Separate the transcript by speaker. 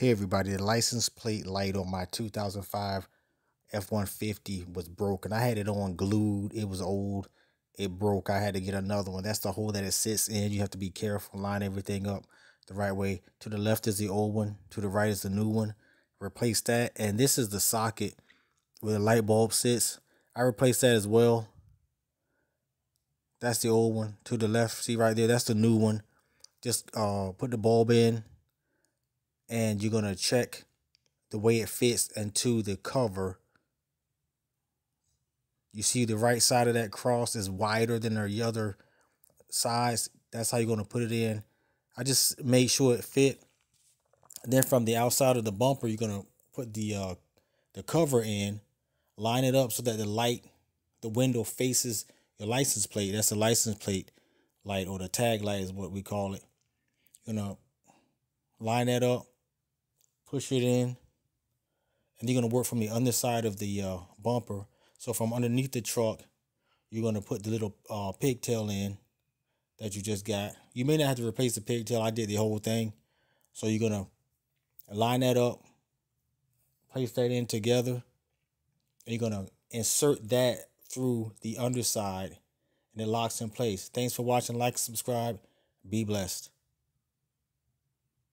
Speaker 1: Hey everybody, the license plate light on my 2005 F150 was broken. I had it on glued. It was old. It broke. I had to get another one. That's the hole that it sits in. You have to be careful, line everything up the right way. To the left is the old one. To the right is the new one. Replace that. And this is the socket where the light bulb sits. I replaced that as well. That's the old one. To the left, see right there, that's the new one. Just put the bulb in, and you're going to check the way it fits into the cover. You see the right side of that cross is wider than the other sides. That's how you're going to put it in. I just made sure it fit. And then from the outside of the bumper, you're going to put the cover in, line it up so that the window faces your license plate. That's the license plate light, or the tag light is what we call it. You're going to line that up, push it in, and you're going to work from the underside of the bumper. So from underneath the truck, you're going to put the little pigtail in that you just got. You may not have to replace the pigtail. I did the whole thing. So you're going to line that up, place that in together, and you're going to insert that through the underside, and it locks in place. Thanks for watching. Like, subscribe. Be blessed.